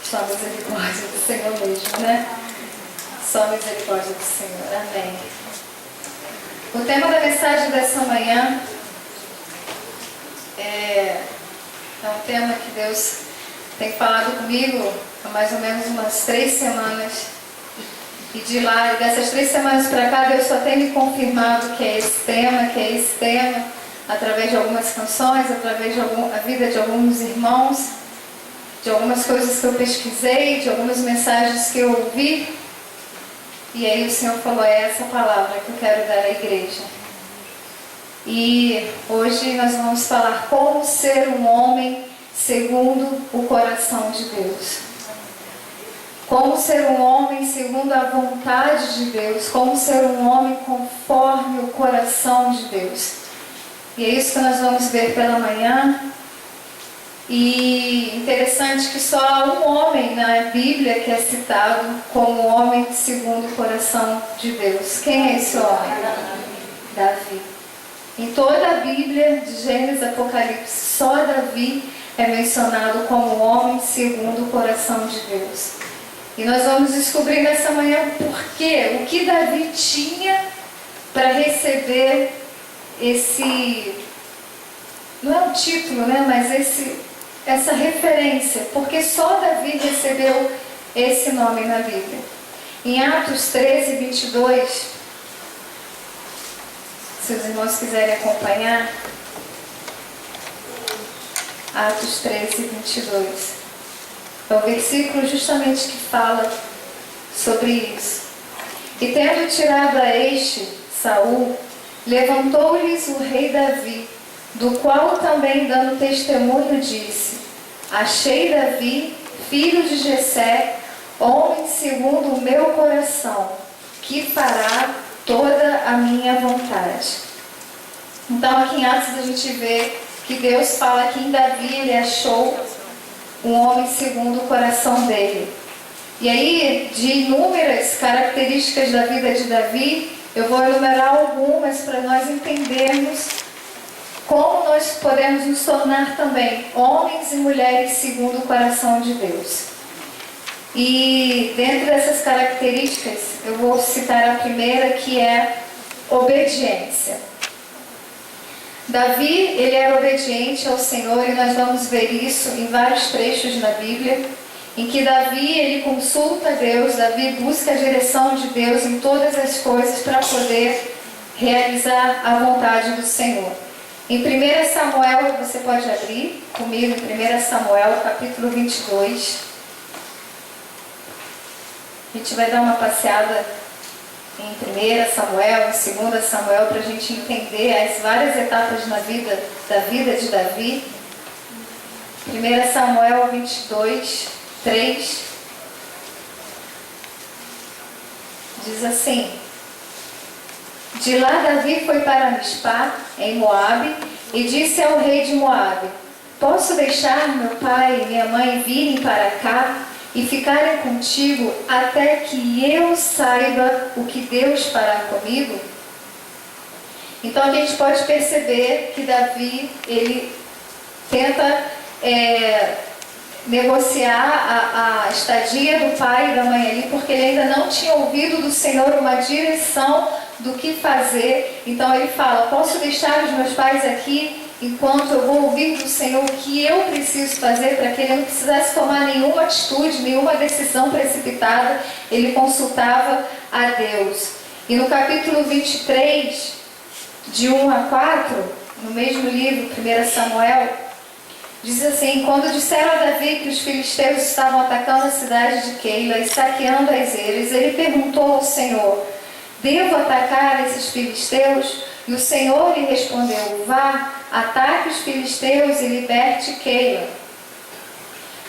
Só a misericórdia do Senhor mesmo, né? Só a misericórdia do Senhor. Amém. O tema da mensagem dessa manhã é um tema que Deus tem falado comigo há mais ou menos umas 3 semanas. E dessas 3 semanas para cá, Deus só tem me confirmado que é esse tema, através de algumas canções, através da vida de alguns irmãos, de algumas coisas que eu pesquisei, de algumas mensagens que eu ouvi. E aí o Senhor falou, é essa palavra que eu quero dar à igreja. E hoje nós vamos falar como ser um homem segundo o coração de Deus. Como ser um homem segundo a vontade de Deus. Como ser um homem conforme o coração de Deus. E é isso que nós vamos ver pela manhã. E interessante que só há um homem na Bíblia que é citado como homem segundo o coração de Deus. Quem é esse homem? Davi. Em toda a Bíblia, de Gênesis a Apocalipse, só Davi é mencionado como homem segundo o coração de Deus. E nós vamos descobrir nessa manhã por quê, o que Davi tinha para receber esse, não é um título, né, mas essa referência, porque só Davi recebeu esse nome na Bíblia. Em Atos 13, 22, se os irmãos quiserem acompanhar, Atos 13, 22. É o versículo justamente que fala sobre isso. E tendo tirado a este, Saul, levantou-lhes o rei Davi, do qual também dando testemunho disse, achei Davi, filho de Jessé, homem segundo o meu coração, que fará toda a minha vontade. Então aqui em Atos a gente vê que Deus fala que em Davi ele achou um homem segundo o coração dele. E aí, de inúmeras características da vida de Davi, eu vou enumerar algumas para nós entendermos como nós podemos nos tornar também homens e mulheres segundo o coração de Deus. E dentro dessas características, eu vou citar a primeira, que é obediência. Davi, ele era obediente ao Senhor e nós vamos ver isso em vários trechos na Bíblia, em que Davi, ele consulta Deus, Davi busca a direção de Deus em todas as coisas para poder realizar a vontade do Senhor. Em 1 Samuel, você pode abrir comigo em 1 Samuel, capítulo 22. A gente vai dar uma passeada em 1 Samuel, em 2 Samuel, para a gente entender as várias etapas na vida de Davi. 1 Samuel 22, 3, diz assim, de lá Davi foi para Mispá, em Moabe, e disse ao rei de Moabe, posso deixar meu pai e minha mãe virem para cá e ficarem contigo até que eu saiba o que Deus fará comigo? Então a gente pode perceber que Davi, ele tenta negociar a estadia do pai e da mãe ali, porque ele ainda não tinha ouvido do Senhor uma direção do que fazer. Então ele fala, posso deixar os meus pais aqui enquanto eu vou ouvir do Senhor o que eu preciso fazer, para que ele não precisasse tomar nenhuma atitude, nenhuma decisão precipitada. Ele consultava a Deus. E no capítulo 23, de 1 a 4, no mesmo livro, 1 Samuel, diz assim, quando disseram a Davi que os filisteus estavam atacando a cidade de Keila e saqueando as eiras, ele perguntou ao Senhor, devo atacar esses filisteus? E o Senhor lhe respondeu, vá, ataque os filisteus e liberte Keila.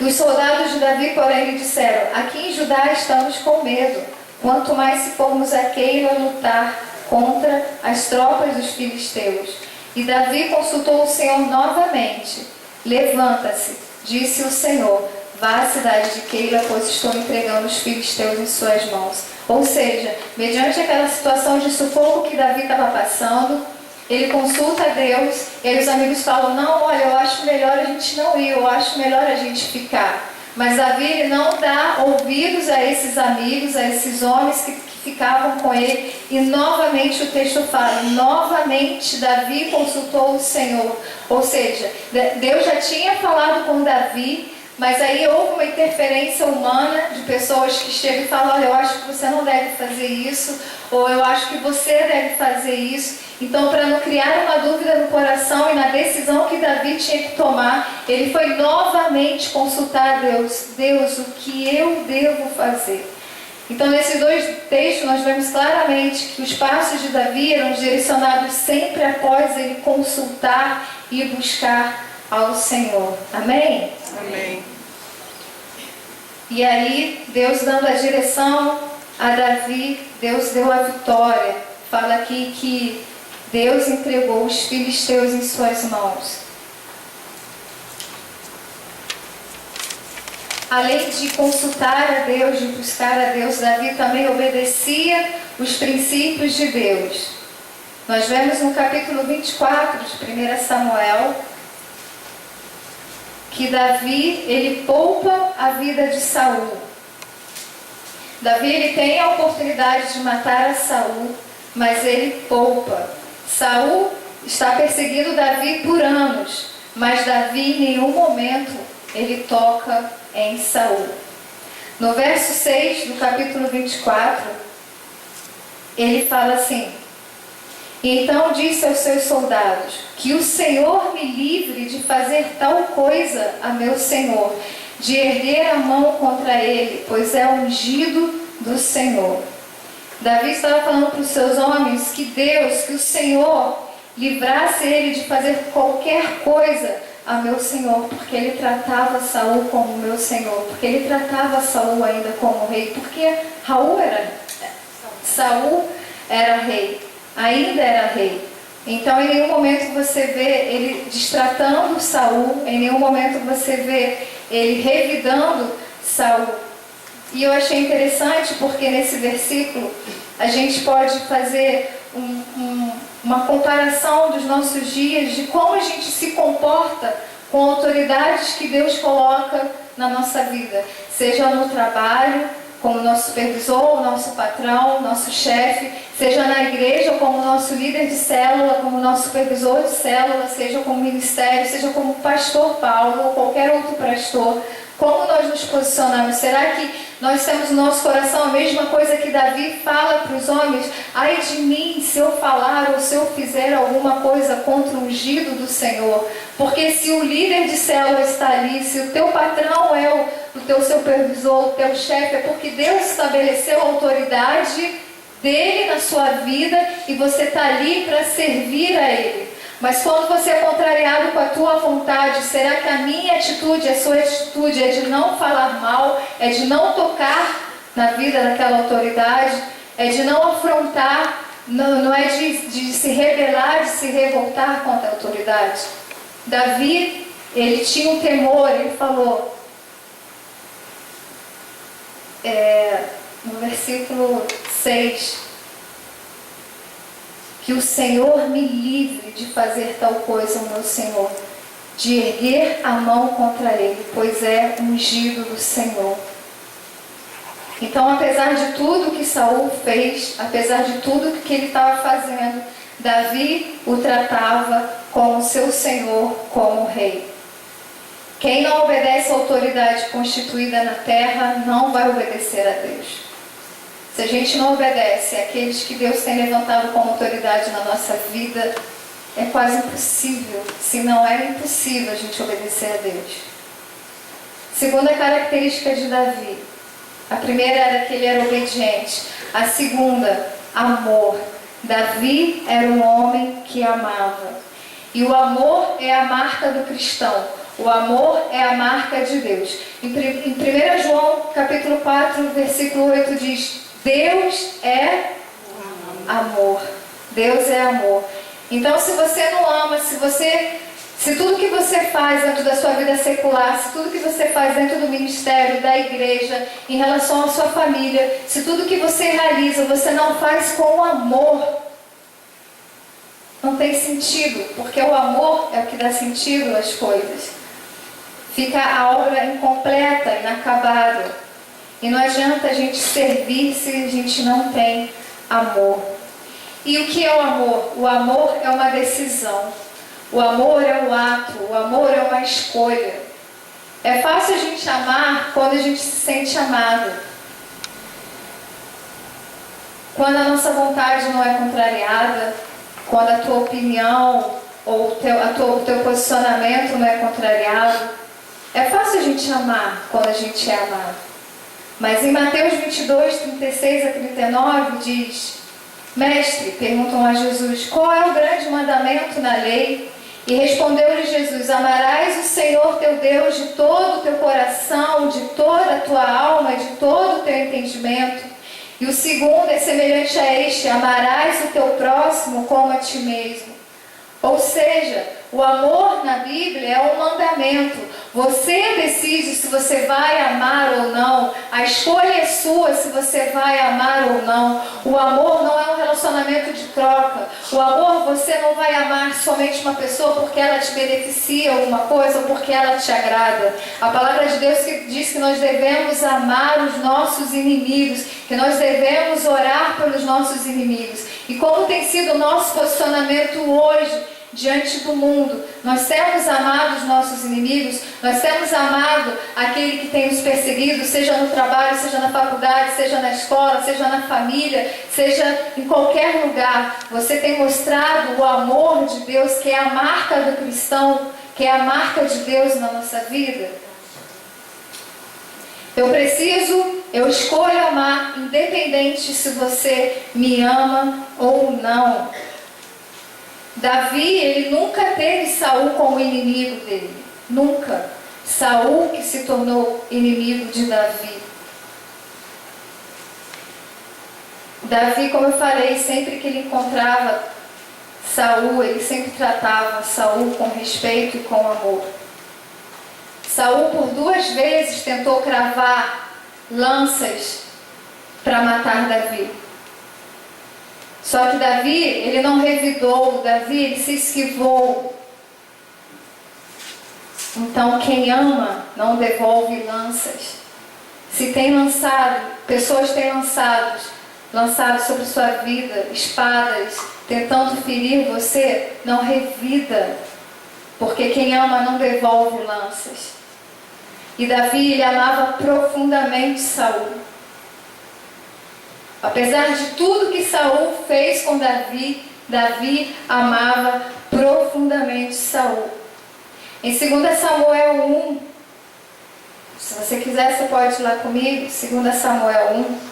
Os soldados de Davi, porém, lhe disseram, aqui em Judá estamos com medo, quanto mais se formos a Keila lutar contra as tropas dos filisteus. E Davi consultou o Senhor novamente. Levanta-se, disse o Senhor, vá à cidade de Keila, pois estou entregando os filisteus em suas mãos. Ou seja, mediante aquela situação de sufoco que Davi estava passando, ele consulta a Deus, e aí os amigos falam, não, olha, eu acho melhor a gente não ir, eu acho melhor a gente ficar. Mas Davi ele não dá ouvidos a esses amigos, a esses homens que ficavam com ele. E novamente o texto fala, novamente Davi consultou o Senhor. Ou seja, Deus já tinha falado com Davi, mas aí houve uma interferência humana de pessoas que chegam e falam, olha, eu acho que você não deve fazer isso, ou eu acho que você deve fazer isso. Então, para não criar uma dúvida no coração e na decisão que Davi tinha que tomar, ele foi novamente consultar a Deus. Deus, o que eu devo fazer? Então, nesses dois textos, nós vemos claramente que os passos de Davi eram direcionados sempre após ele consultar e buscar ao Senhor. Amém? Amém. E aí, Deus dando a direção a Davi, Deus deu a vitória. Fala aqui que Deus entregou os filisteus em suas mãos. Além de consultar a Deus, de buscar a Deus, Davi também obedecia os princípios de Deus. Nós vemos no capítulo 24 de 1 Samuel, que Davi, ele poupa a vida de Saul. Davi, ele tem a oportunidade de matar a Saul, mas ele poupa. Saul está perseguindo Davi por anos, mas Davi em nenhum momento ele toca em Saul. No verso 6 do capítulo 24, ele fala assim: então disse aos seus soldados, que o Senhor me livre de fazer tal coisa a meu Senhor, de erguer a mão contra ele, pois é ungido do Senhor. Davi estava falando para os seus homens que Deus, que o Senhor livrasse ele de fazer qualquer coisa a meu Senhor, porque ele tratava Saul como meu Senhor, porque ele tratava Saul ainda como rei, porque Saul era rei, ainda era rei. Então em nenhum momento você vê ele destratando Saul, em nenhum momento você vê ele revidando Saul. E eu achei interessante porque nesse versículo a gente pode fazer uma comparação dos nossos dias, de como a gente se comporta com autoridades que Deus coloca na nossa vida, seja no trabalho, como nosso supervisor, nosso patrão, nosso chefe, seja na igreja como nosso líder de célula, como nosso supervisor de célula, seja como ministério, seja como pastor Paulo ou qualquer outro pastor. Como nós nos posicionamos? Será que nós temos no nosso coração a mesma coisa que Davi fala para os homens? Ai de mim se eu falar ou se eu fizer alguma coisa contra o ungido do Senhor. Porque se o líder de célula está ali, se o teu patrão é o teu supervisor, o teu chefe, é porque Deus estabeleceu a autoridade dele na sua vida e você está ali para servir a ele. Mas quando você é contrariado com a tua vontade, será que a minha atitude, a sua atitude é de não falar mal, é de não tocar na vida daquela autoridade, é de não afrontar, não é de se rebelar, de se revoltar contra a autoridade? Davi, ele tinha um temor, ele falou, no versículo 6, que o Senhor me livre de fazer tal coisa ao meu Senhor, de erguer a mão contra ele, pois é ungido do Senhor. Então, apesar de tudo que Saul fez, apesar de tudo que ele estava fazendo, Davi o tratava como seu Senhor, como rei. Quem não obedece à autoridade constituída na terra, não vai obedecer a Deus. Se a gente não obedece àqueles que Deus tem levantado como autoridade na nossa vida, é quase impossível, se não é impossível a gente obedecer a Deus. Segunda característica de Davi. A primeira era que ele era obediente. A segunda, amor. Davi era um homem que amava. E o amor é a marca do cristão. O amor é a marca de Deus. Em 1 João capítulo 4, versículo 8 diz: Deus é amor. Deus é amor. Então, se você não ama, se tudo que você faz dentro da sua vida secular, se tudo que você faz dentro do ministério, da igreja, em relação à sua família, se tudo que você realiza, você não faz com amor, não tem sentido, porque o amor é o que dá sentido às coisas. fica a obra incompleta, inacabada. E não adianta a gente servir se a gente não tem amor. E o que é o amor? O amor é uma decisão. O amor é um ato. O amor é uma escolha. É fácil a gente amar quando a gente se sente amado. Quando a nossa vontade não é contrariada, quando a tua opinião ou o teu posicionamento não é contrariado. É fácil a gente amar quando a gente é amado. Mas em Mateus 22, 36 a 39 diz: Mestre, perguntam a Jesus, qual é o grande mandamento na lei? E respondeu-lhe Jesus: amarás o Senhor teu Deus de todo o teu coração, de toda a tua alma, de todo o teu entendimento. E o segundo é semelhante a este: amarás o teu próximo como a ti mesmo. Ou seja, o amor na Bíblia é um mandamento. Você decide se você vai amar ou não. A escolha é sua se você vai amar ou não. O amor não é um relacionamento de troca. O amor, você não vai amar somente uma pessoa porque ela te beneficia alguma coisa ou porque ela te agrada. A palavra de Deus diz que nós devemos amar os nossos inimigos, que nós devemos orar pelos nossos inimigos. E como tem sido o nosso posicionamento hoje diante do mundo? Nós temos amado os nossos inimigos, nós temos amado aquele que tem nos perseguido, seja no trabalho, seja na faculdade, seja na escola, seja na família, seja em qualquer lugar. Você tem mostrado o amor de Deus, que é a marca do cristão, que é a marca de Deus na nossa vida? Eu escolho amar, independente se você me ama ou não. Davi, ele nunca teve Saul como inimigo dele. Nunca. Saul que se tornou inimigo de Davi. Davi, como eu falei, sempre que ele encontrava Saul, ele sempre tratava Saul com respeito e com amor. Saul por 2 vezes tentou cravar lanças para matar Davi. Só que Davi, ele não revidou, Davi, ele se esquivou. Então, quem ama não devolve lanças. Se tem lançado, pessoas têm lançado sobre sua vida espadas, tentando ferir você, não revida. Porque quem ama não devolve lanças. E Davi, ele amava profundamente Saul. Apesar de tudo que Saul fez com Davi, Davi amava profundamente Saul. Em 2 Samuel 1, se você quiser, você pode ir lá comigo, 2 Samuel 1.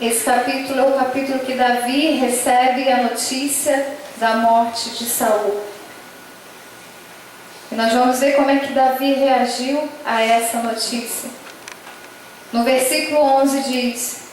Esse capítulo é o capítulo que Davi recebe a notícia da morte de Saul. E nós vamos ver como é que Davi reagiu a essa notícia. No versículo 11 diz: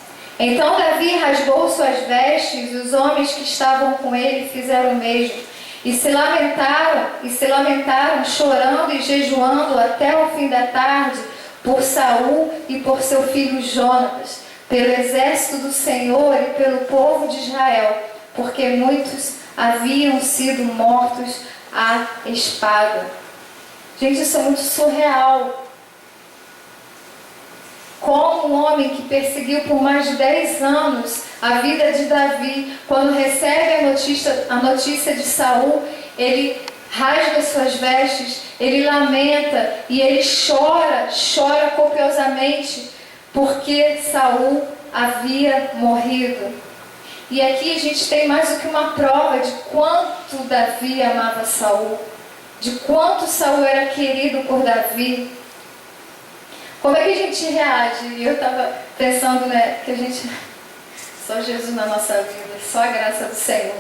Então Davi rasgou suas vestes, e os homens que estavam com ele fizeram o mesmo. E se lamentaram, chorando e jejuando até o fim da tarde, por Saul e por seu filho Jonatas, pelo exército do Senhor e pelo povo de Israel, porque muitos haviam sido mortos à espada. Gente, isso é muito surreal. Como um homem que perseguiu por mais de 10 anos a vida de Davi, quando recebe a notícia de Saul, ele rasga suas vestes, ele lamenta e ele chora copiosamente, porque Saul havia morrido. E aqui a gente tem mais do que uma prova de quanto Davi amava Saul, de quanto Saul era querido por Davi. Como é que a gente reage? E eu estava pensando, que a gente... Só Jesus na nossa vida, só a graça do Senhor.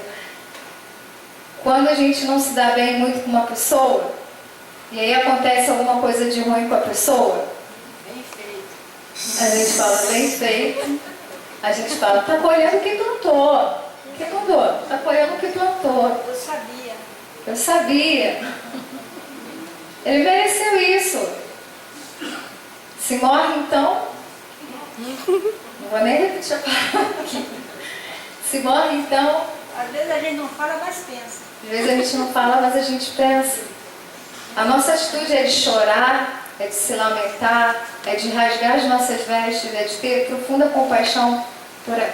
Quando a gente não se dá bem muito com uma pessoa, e aí acontece alguma coisa de ruim com a pessoa, a gente fala, bem feito. A gente fala, tá colhendo o que plantou. O que plantou? Tá colhendo o que plantou. Eu sabia. Ele mereceu isso. Se morre então, não vou nem repetir a palavra aqui. Se morre então, Às vezes a gente não fala, mas pensa. às vezes a gente não fala, mas a gente pensa. A nossa atitude é de chorar, é de se lamentar, é de rasgar as nossas vestes, é de ter profunda compaixão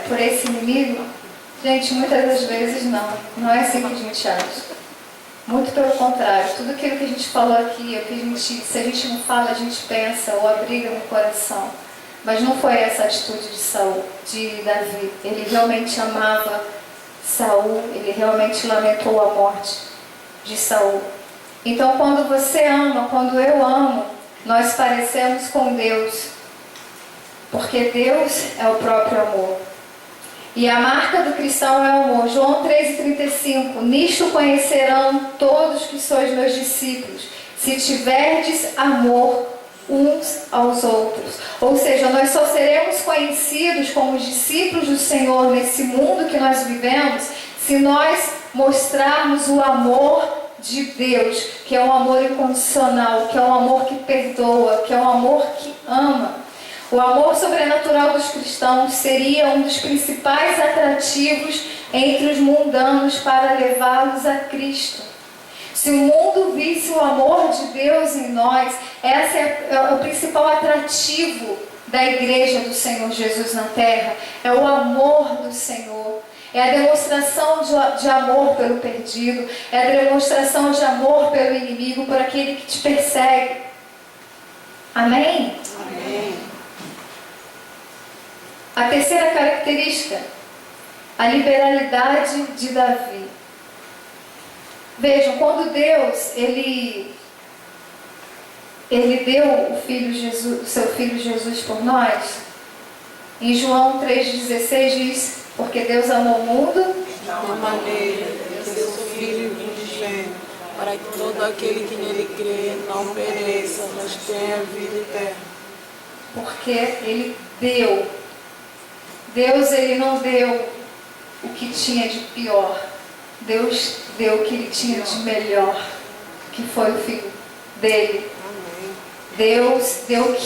por esse inimigo. Gente, muitas das vezes não é assim que a gente age. Muito pelo contrário, tudo aquilo que a gente falou aqui, se a gente não fala, a gente pensa ou abriga no coração. Mas não foi essa a atitude de Davi. Ele realmente amava Saul, ele realmente lamentou a morte de Saul. Então, quando você ama, quando eu amo, nós parecemos com Deus, porque Deus é o próprio amor. E a marca do cristão é o amor. João 3,35. Nisto conhecerão todos que sois meus discípulos, se tiverdes amor uns aos outros. Ou seja, nós só seremos conhecidos como os discípulos do Senhor nesse mundo que nós vivemos, se nós mostrarmos o amor de Deus, que é um amor incondicional, que é um amor que perdoa, que é um amor que ama. O amor sobrenatural dos cristãos seria um dos principais atrativos entre os mundanos para levá-los a Cristo. Se o mundo visse o amor de Deus em nós, esse é o principal atrativo da igreja do Senhor Jesus na terra. É o amor do Senhor. É a demonstração de amor pelo perdido. É a demonstração de amor pelo inimigo, por aquele que te persegue. Amém? Amém. A terceira característica, a liberalidade de Davi. Vejam, quando Deus, ele deu o seu Filho Jesus por nós, em João 3,16 diz, porque Deus amou o mundo, de maneira que seu Filho unigênito, para que todo aquele que nele crê não pereça, mas tenha vida eterna. porque Ele deu. Deus, Ele não deu o que tinha de pior. Deus deu o que Ele tinha de melhor, que foi o Filho dele. Amém. Deus deu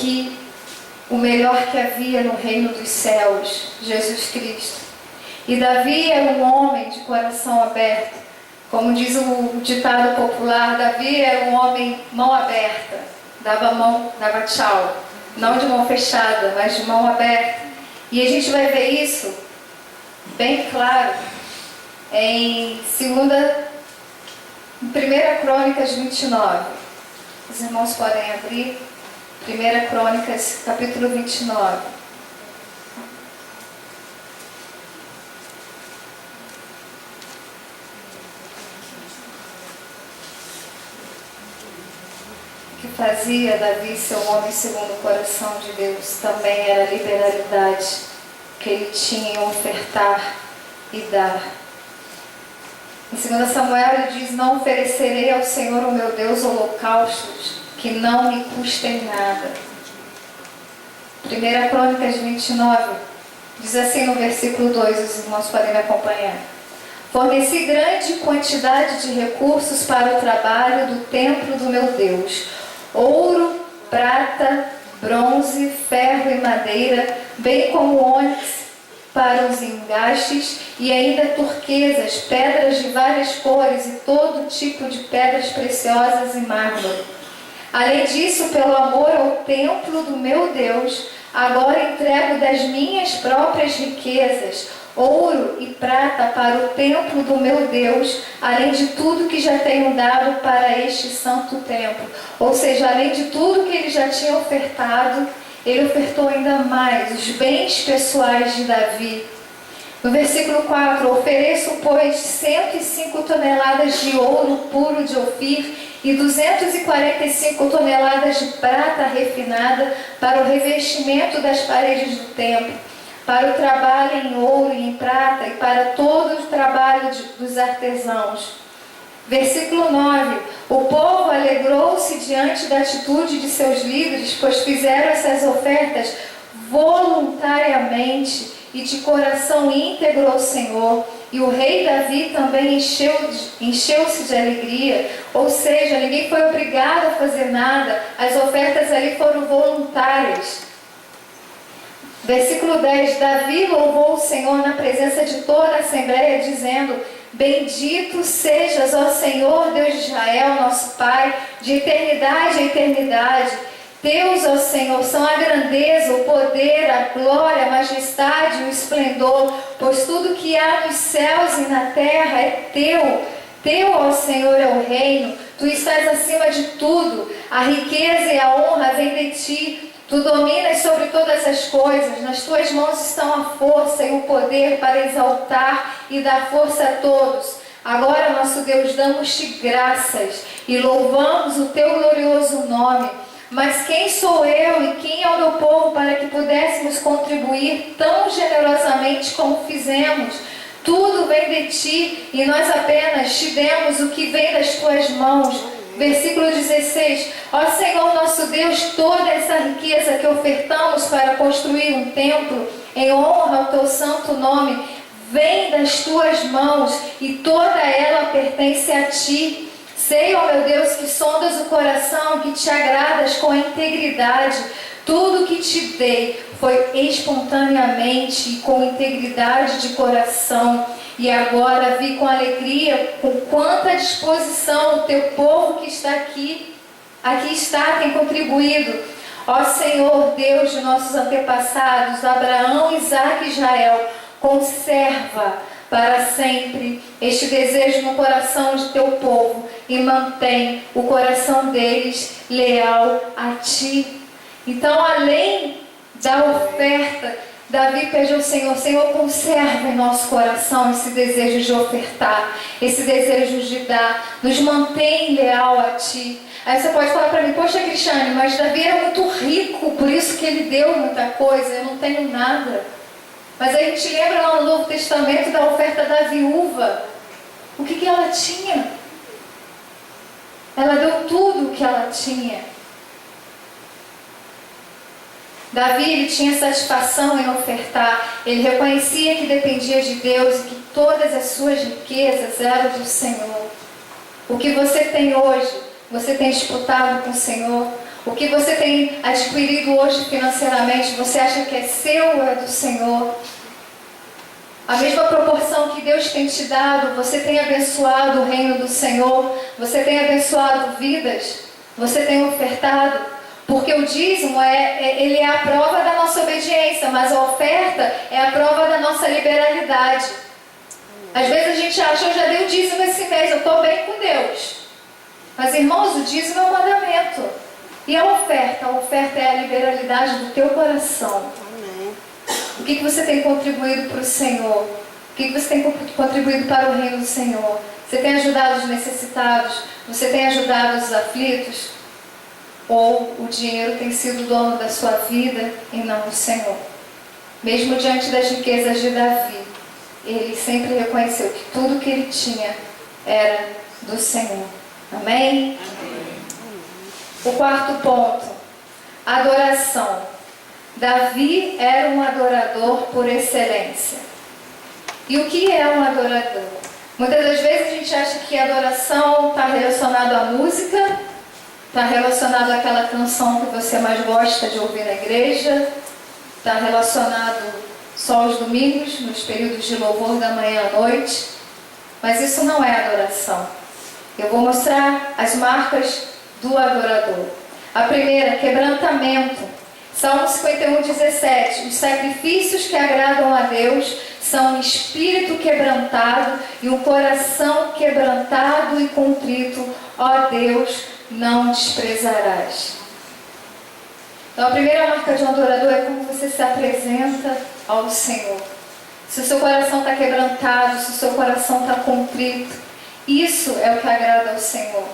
o melhor que havia no reino dos céus, Jesus Cristo. E Davi era um homem de coração aberto. Como diz o ditado popular, Davi era um homem mão aberta. Dava tchau. Não de mão fechada, mas de mão aberta. E a gente vai ver isso bem claro em 1 Crônicas 29. Os irmãos podem abrir 1 Crônicas, capítulo 29. O que fazia Davi ser um homem segundo o coração de Deus também era a liberalidade que ele tinha em ofertar e dar. Em 2 Samuel ele diz, não oferecerei ao Senhor o meu Deus holocaustos que não me custem nada. 1 Crônicas 29 diz assim no versículo 2, os irmãos podem me acompanhar. Forneci grande quantidade de recursos para o trabalho do templo do meu Deus. Ouro, prata, bronze, ferro e madeira, bem como ônix para os engastes e ainda turquesas, pedras de várias cores e todo tipo de pedras preciosas e mármore. Além disso, pelo amor ao templo do meu Deus, agora entrego das minhas próprias riquezas, ouro e prata para o templo do meu Deus, além de tudo que já tenho dado para este santo templo. Ou seja, além de tudo que ele já tinha ofertado, ele ofertou ainda mais os bens pessoais de Davi. No versículo 4, ofereço, pois, 105 toneladas de ouro puro de Ofir e 245 toneladas de prata refinada para o revestimento das paredes do templo, para o trabalho em ouro e em prata e para todo o trabalho dos artesãos. Versículo 9. O povo alegrou-se diante da atitude de seus líderes, pois fizeram essas ofertas voluntariamente e de coração íntegro ao Senhor. e o rei Davi também encheu-se de alegria, ou seja, ninguém foi obrigado a fazer nada, as ofertas ali foram voluntárias. Versículo 10, Davi louvou o Senhor na presença de toda a Assembleia, dizendo: Bendito sejas, ó Senhor, Deus de Israel, nosso Pai, de eternidade a eternidade. Teus, ó Senhor, são a grandeza, o poder, a glória, a majestade, o esplendor, pois tudo que há nos céus e na terra é teu. Teu, ó Senhor, é o reino, tu estás acima de tudo, a riqueza e a honra vêm de ti. Tu dominas sobre todas as coisas, nas tuas mãos estão a força e o poder para exaltar e dar força a todos. Agora, nosso Deus, damos-te graças e louvamos o teu glorioso nome. Mas quem sou eu e quem é o meu povo para que pudéssemos contribuir tão generosamente como fizemos? Tudo vem de ti e nós apenas te demos o que vem das tuas mãos. Versículo 16. Ó Senhor nosso Deus, toda essa riqueza que ofertamos para construir um templo em honra ao teu santo nome, vem das tuas mãos e toda ela pertence a ti. Sei, ó meu Deus, que sondas o coração, que te agradas com a integridade. Tudo que te dei foi espontaneamente e com integridade de coração. E agora vi com alegria, com quanta disposição o teu povo que está aqui está, tem contribuído. Ó Senhor, Deus de nossos antepassados, Abraão, Isaque e Israel, conserva para sempre este desejo no coração de teu povo e mantém o coração deles leal a ti. Então, além da oferta, Davi pediu ao Senhor: Senhor, conserva em nosso coração esse desejo de ofertar, esse desejo de dar, nos mantém leal a ti. Aí você pode falar para mim: poxa, Cristiane, mas Davi era muito rico, por isso que ele deu muita coisa, eu não tenho nada. Mas aí a gente lembra lá no Novo Testamento da oferta da viúva. O que ela tinha? Ela deu tudo o que ela tinha. Davi, ele tinha satisfação em ofertar. Ele reconhecia que dependia de Deus e que todas as suas riquezas eram do Senhor. O que você tem hoje, você tem disputado com o Senhor? O que você tem adquirido hoje financeiramente, você acha que é seu ou é do Senhor? A mesma proporção que Deus tem te dado, você tem abençoado o reino do Senhor, você tem abençoado vidas, você tem ofertado, porque o dízimo ele é a prova da nossa obediência, mas a oferta é a prova da nossa liberalidade. Às vezes a gente acha: eu já dei o dízimo esse mês, eu estou bem com Deus. Mas irmãos, o dízimo é um mandamento. E a oferta? A oferta é a liberalidade do teu coração. Amém. O que você tem contribuído para o Senhor? O que você tem contribuído para o reino do Senhor? Você tem ajudado os necessitados? Você tem ajudado os aflitos? Ou o dinheiro tem sido o dono da sua vida e não o Senhor? Mesmo diante das riquezas de Davi, ele sempre reconheceu que tudo que ele tinha era do Senhor. Amém? Amém. O quarto ponto, adoração. Davi era um adorador por excelência. E o que é um adorador? Muitas das vezes a gente acha que a adoração está relacionada à música, está relacionado àquela canção que você mais gosta de ouvir na igreja, está relacionado só aos domingos, nos períodos de louvor da manhã à noite. Mas isso não é adoração. Eu vou mostrar as marcas do adorador. A primeira, quebrantamento. Salmo 51, 17. Os sacrifícios que agradam a Deus são um espírito quebrantado e um coração quebrantado e contrito. Ó Deus, não desprezarás. Então a primeira marca de um adorador é como você se apresenta ao Senhor. Se o seu coração está quebrantado, se o seu coração está contrito, isso é o que agrada ao Senhor.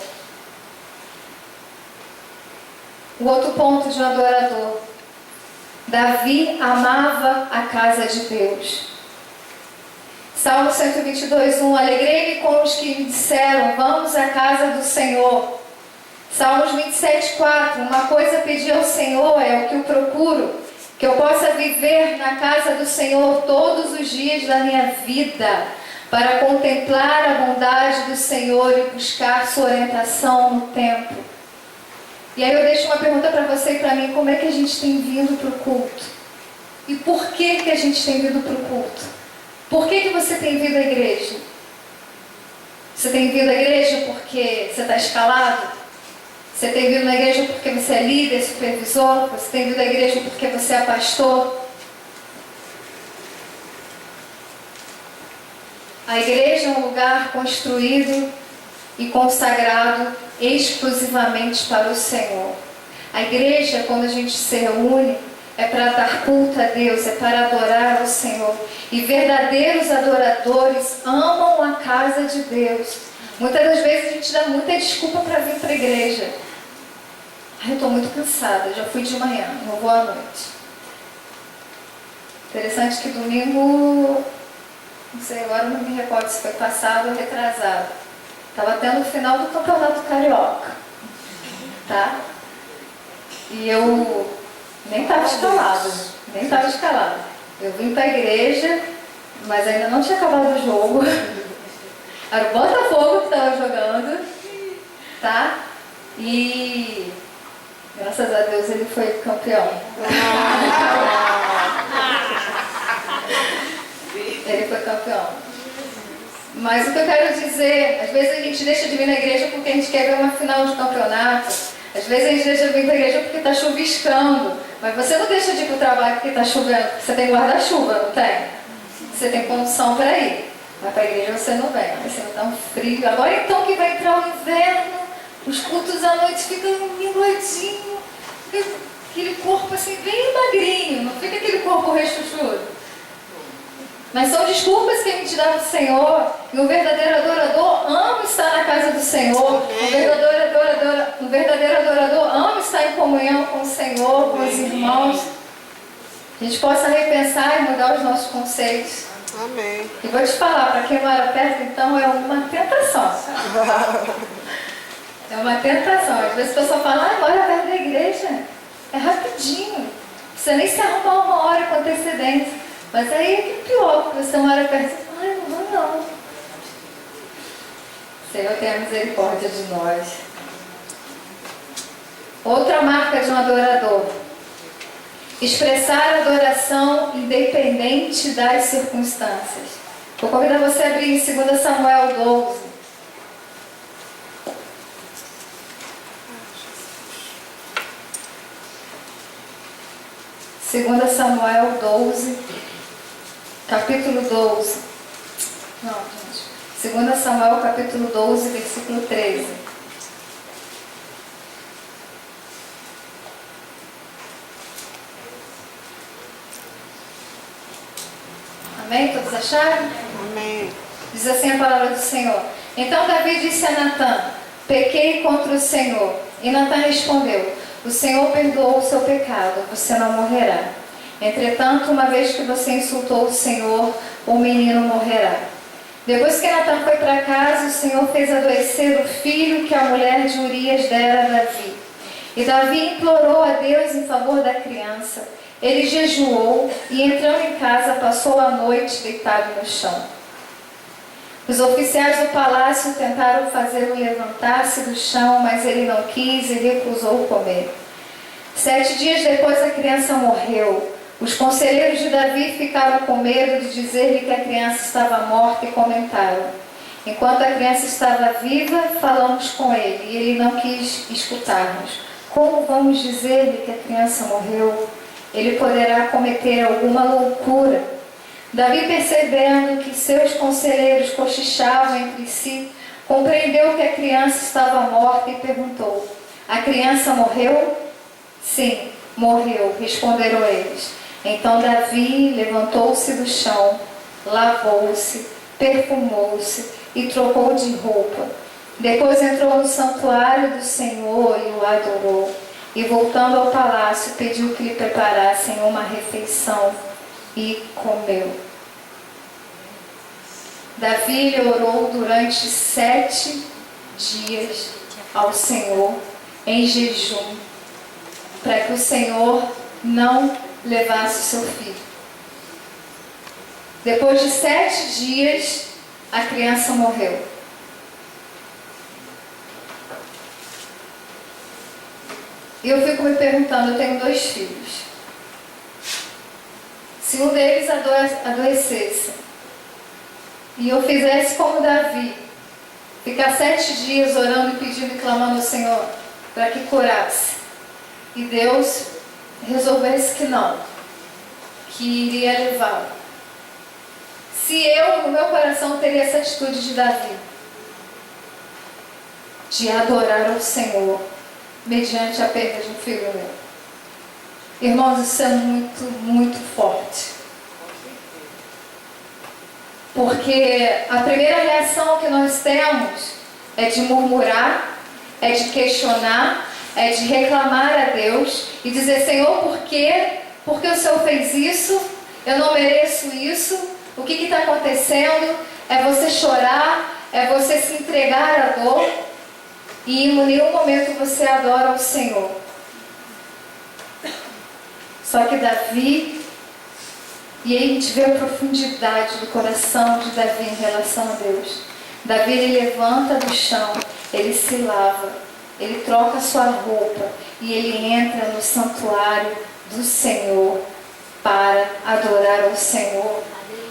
O outro ponto de um adorador. Davi amava a casa de Deus. Salmo 122, 1. Alegrei-me com os que me disseram: vamos à casa do Senhor. Salmos 27, 4. Uma coisa pedi ao Senhor, é o que eu procuro, que eu possa viver na casa do Senhor todos os dias da minha vida, para contemplar a bondade do Senhor e buscar sua orientação no tempo. E aí eu deixo uma pergunta para você e para mim: como é que a gente tem vindo para o culto? E por que a gente tem vindo para o culto? Por que você tem vindo à igreja? Você tem vindo à igreja porque você está escalado? Você tem vindo à igreja porque você é líder, supervisor? Você tem vindo à igreja porque você é pastor? A igreja é um lugar construído e consagrado exclusivamente para o Senhor. A igreja, quando a gente se reúne, é para dar culto a Deus, é para adorar o Senhor. E verdadeiros adoradores amam a casa de Deus. Muitas das vezes a gente dá muita desculpa para vir para a igreja. Eu estou muito cansada, já fui de manhã, não vou à noite. Interessante que domingo, não sei, agora não me recordo se foi passado ou retrasado, estava tendo o final do Campeonato Carioca, tá? E eu nem estava escalada, Eu vim para a igreja, mas ainda não tinha acabado o jogo. Era o Botafogo que estava jogando, tá? E graças a Deus ele foi campeão. Ele foi campeão. Mas o que eu quero dizer, às vezes a gente deixa de vir na igreja porque a gente quer ver uma final de campeonato. Às vezes a gente deixa de vir na igreja porque está chuviscando. Mas você não deixa de ir para o trabalho porque está chovendo. Você tem guarda-chuva, não tem? Você tem condição para ir. Mas para a igreja você não vem. Você não dá um frio. Agora então que vai entrar o inverno, os cultos à noite ficam minguadinho. Aquele corpo assim bem magrinho. Não fica aquele corpo rechuchudo. Mas são desculpas que a gente dá para o Senhor. E um verdadeiro adorador ama estar na casa do Senhor. Um verdadeiro adorador ama estar em comunhão com o Senhor, com os irmãos. A gente possa repensar e mudar os nossos conceitos. Amém. E vou te falar, para quem mora perto, então, é uma tentação. É uma tentação. Às vezes a pessoa fala, mora perto da igreja. É rapidinho. Não precisa nem se arrumar uma hora com antecedência. Mas aí é que pior, porque você mora perto e fala, não vou não. Senhor, tenha misericórdia de nós. Outra marca de um adorador: expressar adoração independente das circunstâncias. Vou convidar você a abrir em 2 Samuel 12. Segunda Samuel 12, capítulo 12. Não, gente. 2 Samuel capítulo 12, versículo 13. Amém? Todos acharam? Amém. Diz assim a palavra do Senhor. Então Davi disse a Natã: pequei contra o Senhor. E Natã respondeu: o Senhor perdoou o seu pecado, você não morrerá. Entretanto, uma vez que você insultou o Senhor, o menino morrerá. Depois que Natã foi para casa, o Senhor fez adoecer o filho que a mulher de Urias dera a Davi. E Davi implorou a Deus em favor da criança. Ele jejuou e, entrando em casa, passou a noite deitado no chão. Os oficiais do palácio tentaram fazê-lo levantar-se do chão, mas ele não quis e recusou comer. 7 dias depois a criança morreu. Os conselheiros de Davi ficaram com medo de dizer-lhe que a criança estava morta e comentaram: enquanto a criança estava viva, falamos com ele e ele não quis escutar-nos. Como vamos dizer-lhe que a criança morreu? Ele poderá cometer alguma loucura. Davi, percebendo que seus conselheiros cochichavam entre si, compreendeu que a criança estava morta e perguntou: a criança morreu? Sim, morreu, responderam eles. Então Davi levantou-se do chão, lavou-se, perfumou-se e trocou de roupa. Depois entrou no santuário do Senhor e o adorou. E voltando ao palácio, pediu que lhe preparassem uma refeição e comeu. Davi lhe orou durante 7 dias ao Senhor em jejum, para que o Senhor não levasse seu filho. Depois de 7 dias, a criança morreu. E eu fico me perguntando, eu tenho 2 filhos. Se um deles adoecesse e eu fizesse como Davi, ficar 7 dias orando e pedindo e clamando ao Senhor para que curasse, e Deus resolvesse que não, que iria levá-lo, se eu, no meu coração, teria essa atitude de Davi, de adorar ao Senhor mediante a perda de um filho meu. Irmãos, isso é muito, muito forte. Porque a primeira reação que nós temos é de murmurar, é de questionar, é de reclamar a Deus e dizer: Senhor, por quê? Por que o Senhor fez isso? Eu não mereço isso. O que está acontecendo? É você chorar, é você se entregar à dor e em nenhum momento você adora o Senhor. Só que Davi, e aí a gente vê a profundidade do coração de Davi em relação a Deus. Davi, ele levanta do chão, ele se lava, ele troca a sua roupa e ele entra no santuário do Senhor para adorar ao Senhor.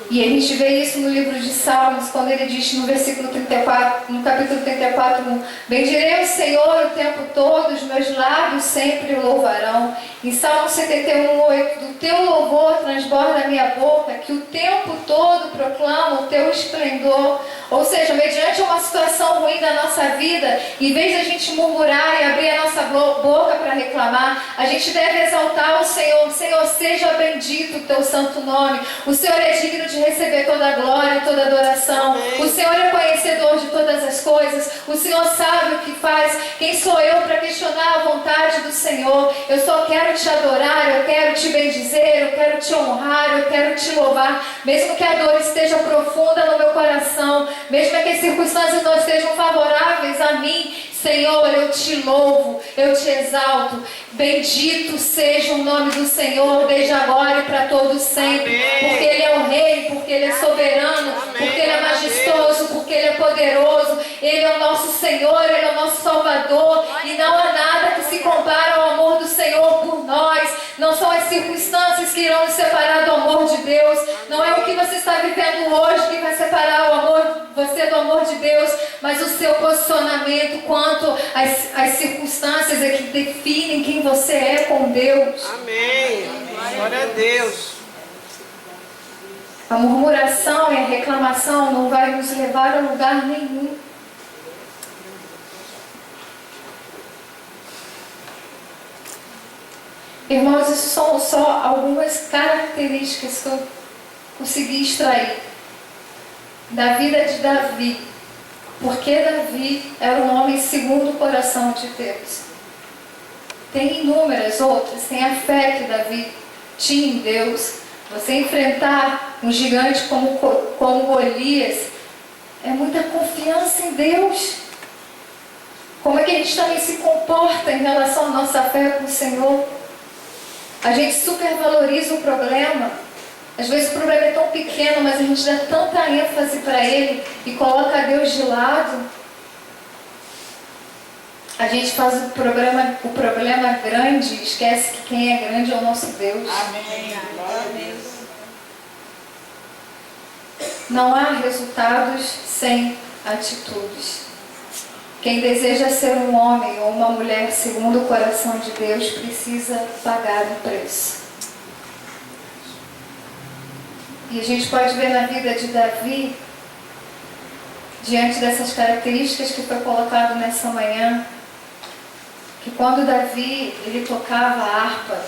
E a gente vê isso no livro de Salmos, quando ele diz no versículo 34, no capítulo 34, bendirei ao Senhor o tempo todo, os meus lábios sempre o louvarão. Em Salmo 71:8, do teu louvor transborda a minha boca, que o tempo todo proclama o teu esplendor. Ou seja, mediante uma situação ruim da nossa vida, em vez de a gente murmurar e abrir a nossa boca para reclamar, a gente deve exaltar o Senhor. Senhor, seja bendito o teu santo nome. O Senhor é digno de receber toda a glória, toda a adoração. Amém. O Senhor é conhecedor de todas as coisas. O Senhor sabe o que faz. Quem sou eu para questionar a vontade do Senhor? Eu só quero te adorar, eu quero te bendizer, eu quero te honrar, eu quero te louvar. Mesmo que a dor esteja profunda no meu coração, mesmo que as circunstâncias não estejam favoráveis a mim, Senhor, eu te louvo, eu te exalto. Bendito seja o nome do Senhor, desde agora e para todos sempre. Amém. Porque Ele é o Rei, porque Ele é soberano, amém, porque Ele é majestoso, porque Ele é poderoso. Ele é o nosso Senhor, Ele é o nosso Salvador. E não há nada que se compare ao amor do Senhor por nós. Não são as circunstâncias que irão nos separar do amor de Deus. Não é o que você está vivendo hoje que vai separar você do amor de Deus, mas o seu posicionamento quanto às circunstâncias é que definem quem você é com Deus. Amém. Glória a Deus. A murmuração e a reclamação não vai nos levar a lugar nenhum. Irmãos, isso são só algumas características que eu consegui extrair da vida de Davi. Porque Davi era um homem segundo o coração de Deus. Tem inúmeras outras, tem a fé que Davi tinha em Deus. Você enfrentar um gigante como Golias é muita confiança em Deus. Como é que a gente também se comporta em relação à nossa fé com o Senhor? A gente supervaloriza o problema. Às vezes o problema é tão pequeno, mas a gente dá tanta ênfase para ele e coloca Deus de lado. A gente faz o problema grande e esquece que quem é grande é o nosso Deus. Amém. Glória a Deus. Não há resultados sem atitudes. Quem deseja ser um homem ou uma mulher segundo o coração de Deus precisa pagar um preço. E a gente pode ver na vida de Davi, diante dessas características que foi colocado nessa manhã, que quando Davi ele tocava a harpa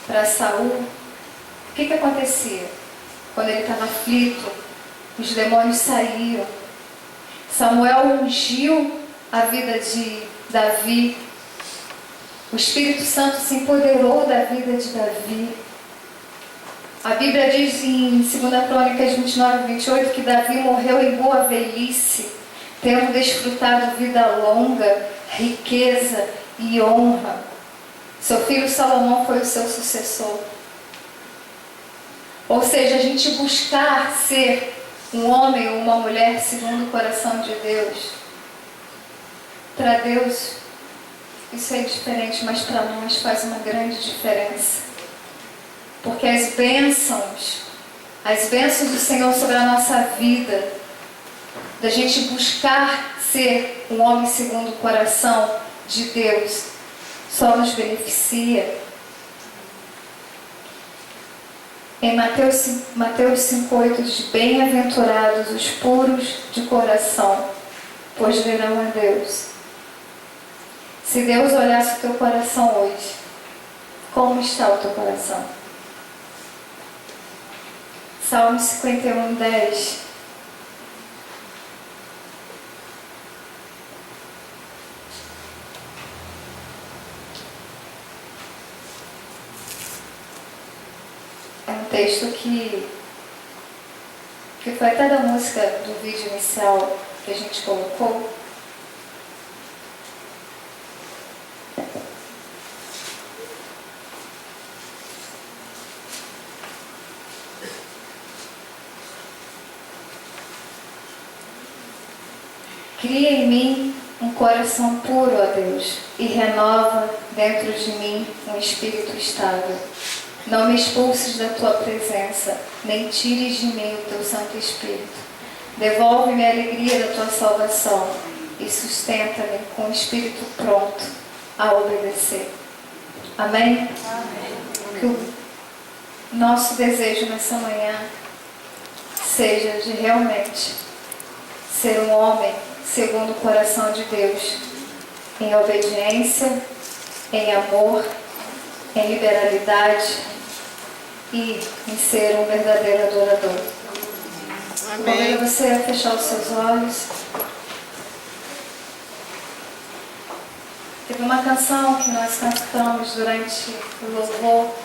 para Saul, o que acontecia? Quando ele estava aflito, os demônios saíram. Samuel ungiu a vida de Davi. O Espírito Santo se empoderou da vida de Davi. A Bíblia diz em 2 Crônicas 29:28 que Davi morreu em boa velhice, tendo desfrutado vida longa, riqueza e honra. Seu filho Salomão foi o seu sucessor. Ou seja, a gente buscar ser um homem ou uma mulher segundo o coração de Deus, para Deus isso é diferente, mas para nós faz uma grande diferença. Porque as bênçãos do Senhor sobre a nossa vida, da gente buscar ser um homem segundo o coração de Deus, só nos beneficia. Em Mateus 5,8 diz: bem-aventurados os puros de coração, pois verão a Deus. Se Deus olhasse o teu coração hoje, como está o teu coração? Salmo 51:10. É um texto que foi até da música do vídeo inicial que a gente colocou. Cria em mim um coração puro, ó Deus, e renova dentro de mim um espírito estável. Não me expulses da tua presença, nem tires de mim o teu Santo Espírito. Devolve-me a alegria da tua salvação e sustenta-me com o espírito pronto a obedecer. Amém? Amém. Que o nosso desejo nessa manhã seja de realmente ser um homem segundo o coração de Deus, em obediência, em amor, em liberalidade e em ser um verdadeiro adorador. Amém. Convido você a fechar os seus olhos. Teve uma canção que nós cantamos durante o louvor,